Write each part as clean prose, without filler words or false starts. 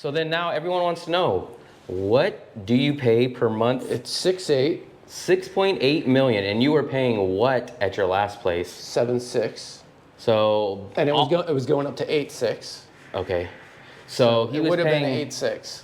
So then now everyone wants to know, what do you pay per month? It's 6.8. 6.8 million, and you were paying what at your last place? 7.6. So And it was going up to 8.6. okay, so he it was would have paying been 8.6.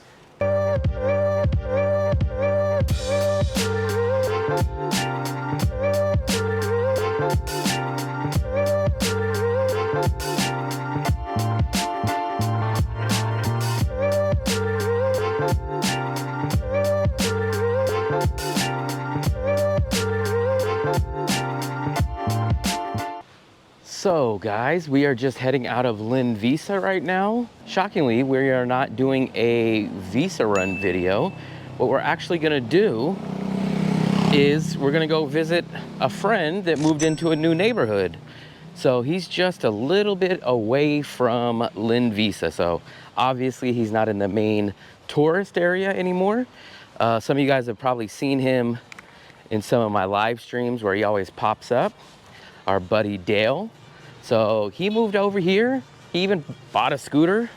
So guys, we are just heading out of Lynn Visa right now. Shockingly, we are not doing a Visa run video. What we're actually gonna do is we're gonna go visit a friend that moved into a new neighborhood. So he's just a little bit away from Lynn Visa. So obviously he's not in the main tourist area anymore. Some of you guys have probably seen him in some of my live streams where he always pops up, our buddy Dale. So he moved over here. He even bought a scooter.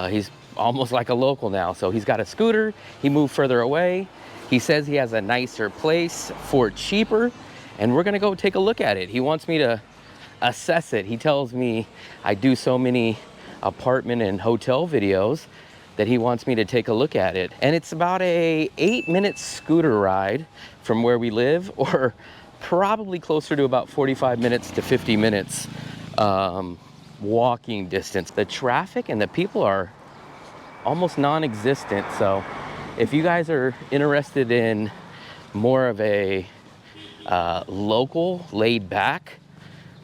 He's almost like a local now. So he's got a scooter. He moved further away. He says he has a nicer place for cheaper, and we're gonna go take a look at it. He wants me to assess it. He tells me I do so many apartment and hotel videos that he wants me to take a look at it. And it's about a 8-minute scooter ride from where we live, or probably closer to about 45 minutes to 50 minutes walking distance. The traffic and the people are almost non-existent. So if you guys are interested in more of a local, laid back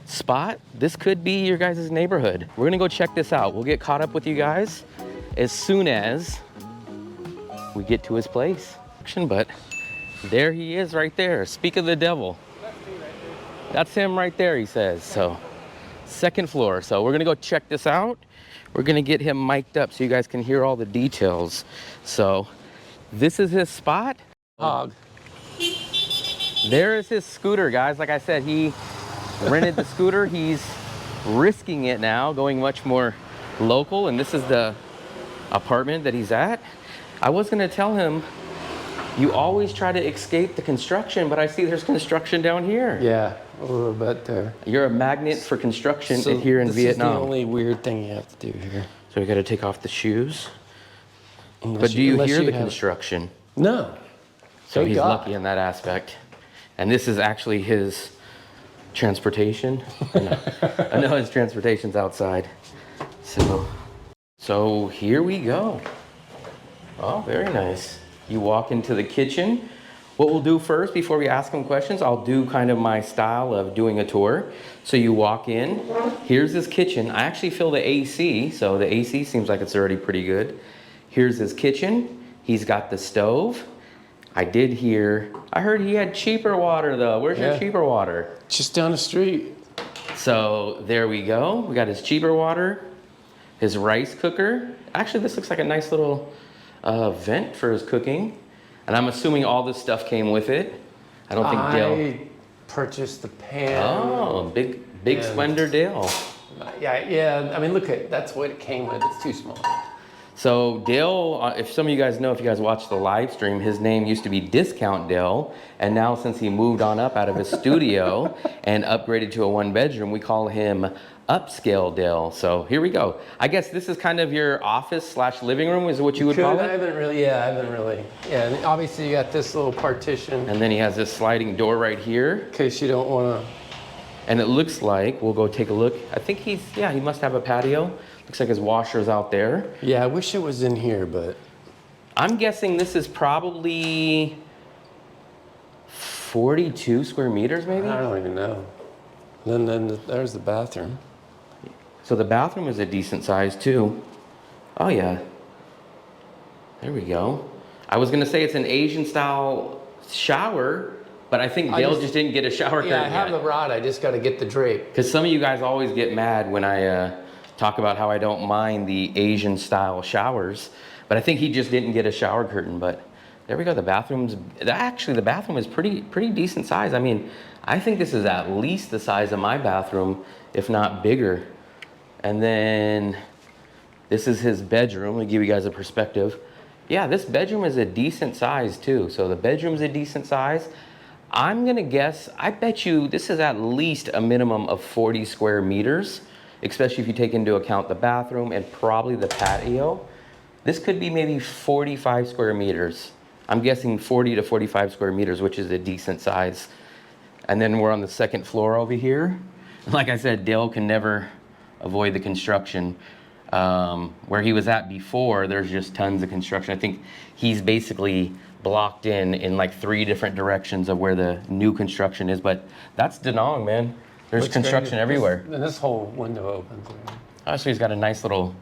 spot, this could be your guys' neighborhood. We're gonna go check this out. We'll get caught up with you guys as soon as we get to his place. But there he is right there. Speak of the devil. That's him right there, he says. So, second floor. So we're gonna go check this out. We're gonna get him mic'd up so you guys can hear all the details. So, this is his spot. Hog. There is his scooter, guys. Like I said, he rented the scooter. He's risking it now, going much more local. And this is the apartment that he's at. I was gonna tell him, you always try to escape the construction, but I see there's construction down here. Yeah, a little bit there. You're a magnet for construction here in Vietnam. This is the only weird thing you have to do here. So we got to take off the shoes. But do you hear the construction? No. So he's lucky in that aspect. And this is actually his transportation. I know his transportation's outside. So here we go. Oh, very nice. You walk into the kitchen. What we'll do first, before we ask him questions, I'll do kind of my style of doing a tour. So you walk in, here's his kitchen. I actually feel the AC, so the AC seems like it's already pretty good. Here's his kitchen. He's got the stove. I heard he had cheaper water though. Where's your cheaper water? Just down the street. So there we go. We got his cheaper water, his rice cooker. Actually, this looks like a nice little vent for his cooking. And I'm assuming all this stuff came with it. I don't think Dale. I purchased the pan. Oh, big spender Dale. Yeah. I mean, look that's what it came with. It's too small. So Dale, if some of you guys know, if you guys watched the live stream, his name used to be Discount Dale. And now since he moved on up out of his studio and upgraded to a 1-bedroom, we call him Upscale Dale. So here we go. I guess this is kind of your office / living room is what you would call it? I haven't really. Yeah, and obviously you got this little partition. And then he has this sliding door right here. In case you don't want to. And it looks like, we'll go take a look. I think he must have a patio. Looks like his washer's out there. Yeah, I wish it was in here, but. I'm guessing this is probably 42 square meters maybe? I don't even know. Then there's the bathroom. So the bathroom is a decent size too. Oh yeah. There we go. I was gonna say it's an Asian style shower, but I think Dale just didn't get a shower curtain. Yeah, I have the rod, I just gotta get the drape. Because some of you guys always get mad when I talk about how I don't mind the Asian style showers, but I think he just didn't get a shower curtain. But there we go. The bathroom is pretty decent size. I mean, I think this is at least the size of my bathroom, if not bigger. And then This is his bedroom. Let me give you guys a perspective. Yeah, this bedroom is a decent size too. So the bedroom's a decent size. I'm gonna guess, I bet you this is at least a minimum of 40 square meters, especially if you take into account the bathroom and probably the patio. This could be maybe 45 square meters. I'm guessing 40 to 45 square meters, which is a decent size. And then we're on the second floor over here. Like I said, Dale can never avoid the construction. Where he was at before, there's just tons of construction. I think he's basically blocked in like 3 different directions of where the new construction is, but that's Da Nang, man. There's construction everywhere. And this whole window opens. Oh, so he's got a nice little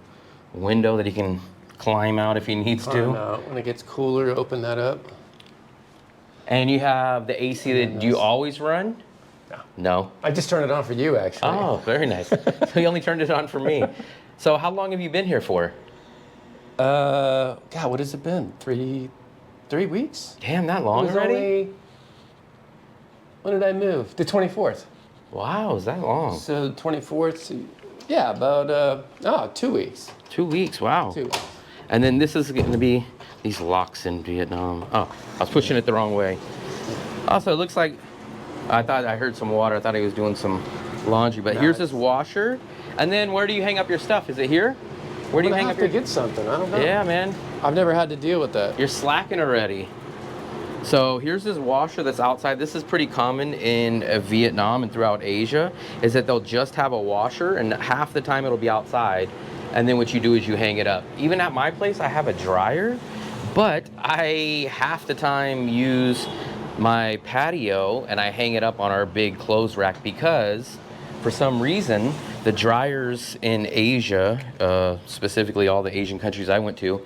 window that he can climb out if he needs to. When it gets cooler, open that up. And you have the AC that, do you always run? No. No? I just turned it on for you, actually. Oh, very nice. So you only turned it on for me. So how long have you been here for? God, what has it been? 3 weeks? Damn, that long already? When did I move? The 24th. Wow, is that long? So 24th, yeah, about 2 weeks. 2 weeks, wow. 2 weeks. And then this is going to be these locks in Vietnam. Oh, I was pushing it the wrong way. Also, it looks like, I thought I heard some water. I thought he was doing some laundry, but here's his washer. And then where do you hang up your stuff? Is it here? Where do you hang up your... to get something, I don't know. Yeah, man. I've never had to deal with that. You're slacking already. So here's this washer that's outside. This is pretty common in Vietnam and throughout Asia, is that they'll just have a washer and half the time it'll be outside. And then what you do is you hang it up. Even at my place, I have a dryer, but I half the time use my patio and I hang it up on our big clothes rack because for some reason, the dryers in Asia, specifically all the Asian countries I went to,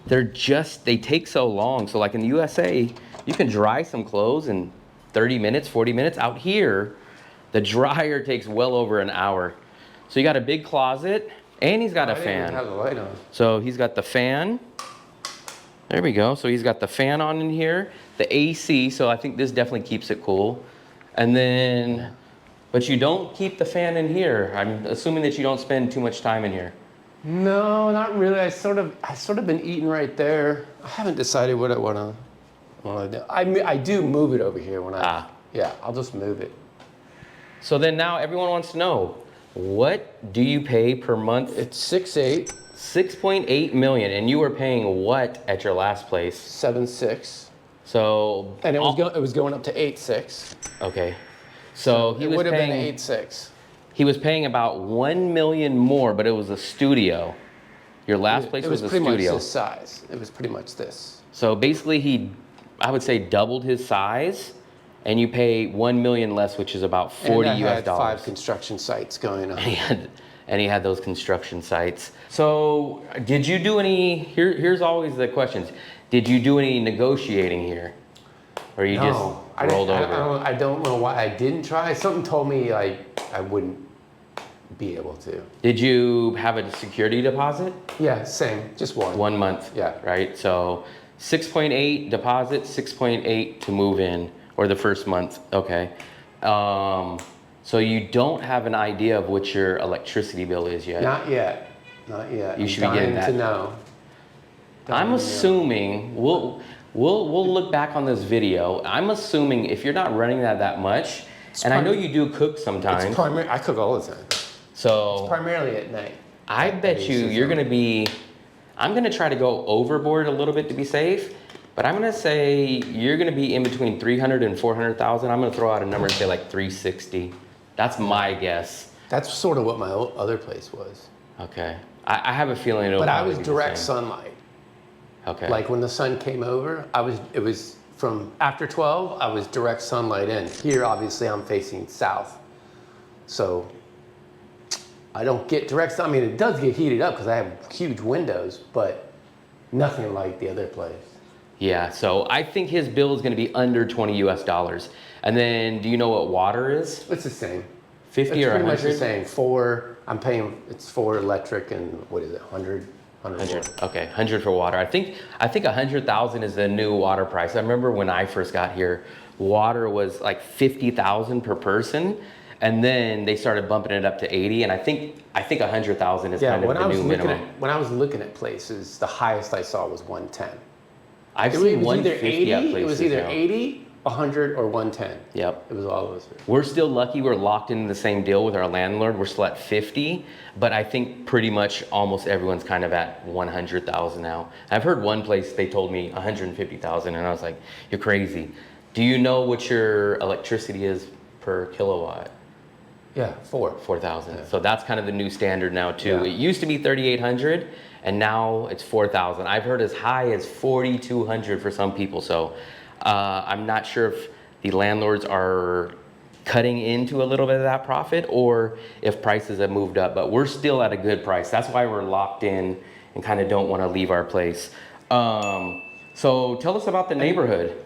they take so long. So like in the USA, you can dry some clothes in 30 minutes, 40 minutes. Out here, the dryer takes well over an hour. So you got a big closet and he's got a fan. I didn't have the light on. So he's got the fan. There we go. So he's got the fan on in here, the AC. So I think this definitely keeps it cool. And then, but you don't keep the fan in here. I'm assuming that you don't spend too much time in here. No, not really. I sort of been eating right there. I haven't decided what I want to do. I do move it over here when yeah, I'll just move it. So then now everyone wants to know, what do you pay per month? It's 6.8. 6.8 million, and you were paying what at your last place? 7.6. So and it was going up to 8.6. Okay, so he was would have paying been 8.6. He was paying about 1 million more, but it was a studio. Your last place was a studio. It was pretty much this size. It was pretty much this. So basically, I would say doubled his size, and you pay 1 million less, which is about 40 and I US had dollars. 5 construction sites going on. And he had those construction sites. So did you do any, here's always the questions. Did you do any negotiating here? Or you just rolled over? I don't know why I didn't try. Something told me I wouldn't be able to. Did you have a security deposit? Yeah, same, just one. 1 month, yeah. Right? So 6.8 deposit, 6.8 to move in, or the first month, okay. So you don't have an idea of what your electricity bill is yet? Not yet, not yet. You should be getting that. To know. I'm assuming, we'll look back on this video. I'm assuming if you're not running that much, and I know you do cook sometimes. I cook all the time. So it's primarily at night. I bet you're gonna be, I'm gonna try to go overboard a little bit to be safe, but I'm gonna say you're gonna be in between 300 and 400,000. I'm gonna throw out a number and say like 360. That's my guess. That's sort of what my other place was. Okay. I have a feeling it'll But I probably was be direct the same. sunlight. Okay. Like when the sun came over, it was from after 12, I was direct sunlight in. Here, obviously, I'm facing south. So I don't get direct sun. I mean, it does get heated up because I have huge windows, but nothing like the other place. Yeah, so I think his bill is gonna be under 20 US dollars. And then, do you know what water is? It's the same. 50 or 100? It's pretty much the same. I'm paying, it's 4 electric and what is it, 100? 100. Okay, 100 for water. I think 100,000 is the new water price. I remember when I first got here, water was like 50,000 per person. And then they started bumping it up to 80, and I think 100,000 is kind of the new minimum. When I was looking at places, the highest I saw was 110. I've seen It was either 150 at 80, places it was either now. 80, 100, or 110. Yep. It was all of those. We're still lucky we're locked into the same deal with our landlord. We're still at 50, but I think pretty much almost everyone's kind of at 100,000 now. I've heard one place they told me 150,000, and I was like, you're crazy. Do you know what your electricity is per kilowatt? Yeah, 4,000. Yeah. So that's kind of the new standard now too. Yeah. It used to be 3,800 and now it's 4,000. I've heard as high as 4,200 for some people. So I'm not sure if the landlords are cutting into a little bit of that profit or if prices have moved up, but we're still at a good price. That's why we're locked in and kind of don't want to leave our place. So tell us about the neighborhood.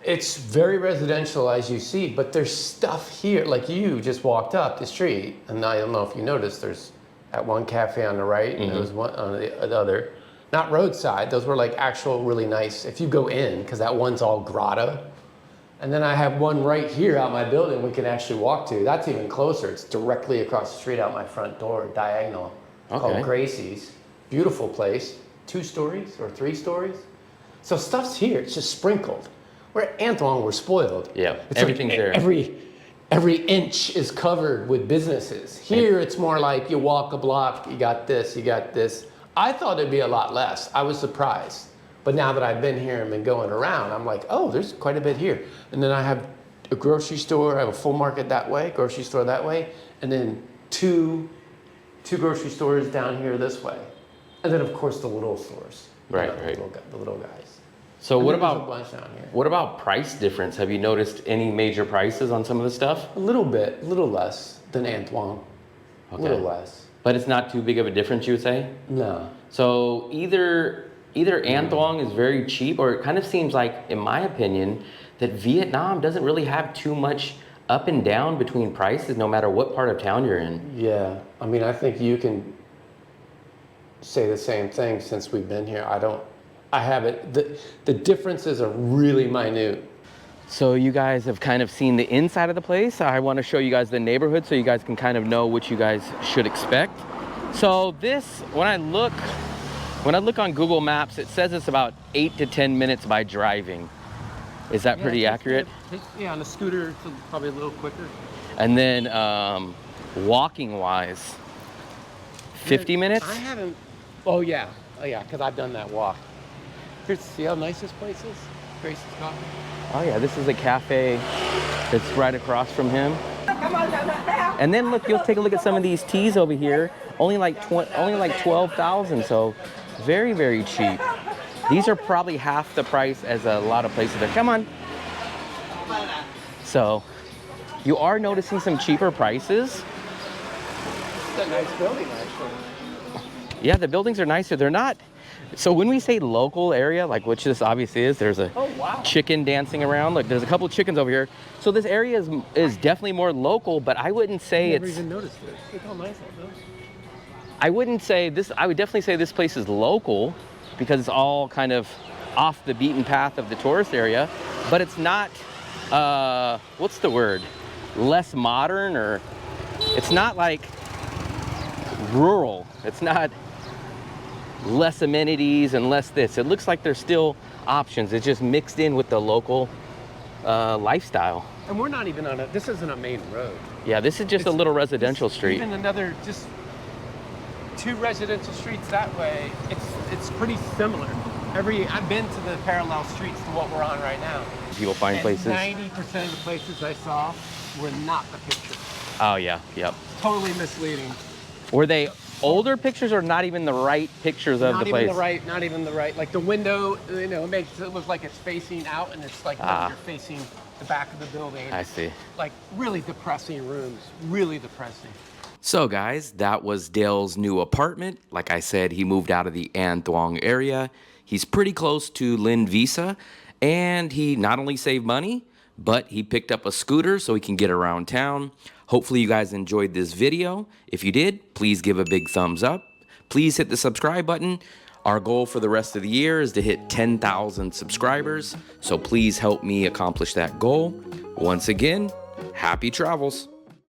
It's very residential, as you see, but there's stuff here. Like you just walked up the street, and I don't know if you noticed, there's that one cafe on the right, and there was one on the other. Not roadside, those were like actual really nice, if you go in, because that one's all grotto. And then I have one right here out my building we can actually walk to. That's even closer. It's directly across the street out my front door, diagonal, called Gracie's. Beautiful place, 2 stories or 3 stories. So stuff's here, it's just sprinkled. We're at Antoine, we're spoiled. Yeah, It's everything's like there. Every inch is covered with businesses. Here, it's more like you walk a block, you got this, you got this. I thought it'd be a lot less. I was surprised. But now that I've been here and been going around, I'm like, oh, there's quite a bit here. And then I have a grocery store, I have a full market that way, grocery store that way, and then two grocery stores down here this way. And then, of course, the little stores. Right, right. The little guys. So And what then there's a about bunch down here? what about price difference? Have you noticed any major prices on some of the stuff? A little bit, a little less than Antoine. A little less. But it's not too big of a difference, you would say? No. So either Antoine is very cheap, or it kind of seems like, in my opinion, that Vietnam doesn't really have too much up and down between prices, no matter what part of town you're in. Yeah, I mean, I think you can say the same thing since we've been here. I haven't, the differences are really minute. So you guys have kind of seen the inside of the place. I want to show you guys the neighborhood so you guys can kind of know what you guys should expect. So this, when I look on Google Maps, it says it's about 8 to 10 minutes by driving. Is that pretty accurate? Yeah, on a scooter, it's probably a little quicker. And then walking wise, 50 minutes? I haven't, oh yeah, because I've done that walk. Here's, see how nice this place is? Grace's Coffee. Oh yeah, this is a cafe that's right across from him. And then look, you'll take a look at some of these teas over here. Only like 12,000, so very, very cheap. These are probably half the price as a lot of places there. Come on. So you are noticing some cheaper prices. It's a nice building, actually. Yeah, the buildings are nicer. They're not. So when we say local area, like which this obviously is, there's a chicken dancing around. Look, there's a couple chickens over here. So this area is definitely more local, but I wouldn't say Never even noticed this. Look how nice that is. I wouldn't say this, I would definitely say this place is local because it's all kind of off the beaten path of the tourist area, but it's not, what's the word? Less modern, or it's not like rural. It's not less amenities and less this. It looks like there's still options. It's just mixed in with the local lifestyle. And we're not even on a, this isn't a main road. Yeah, this is just a little residential street. Even another, just 2 residential streets that way, it's pretty similar. I've been to the parallel streets to what we're on right now. People find places. 90% of the places I saw were not the picture. Oh yeah, yep. Totally misleading. Were they older pictures or not even the right pictures of the place? Not even the right. Like the window, you know, it makes it look like it's facing out, and it's like you're facing the back of the building. I see. Like really depressing rooms, really depressing. So guys, that was Dale's new apartment. Like I said, he moved out of the An Thuong area. He's pretty close to Linh Visa, and he not only saved money, but he picked up a scooter so he can get around town. Hopefully you guys enjoyed this video. If you did, please give a big thumbs up. Please hit the subscribe button. Our goal for the rest of the year is to hit 10,000 subscribers, so please help me accomplish that goal. Once again, happy travels.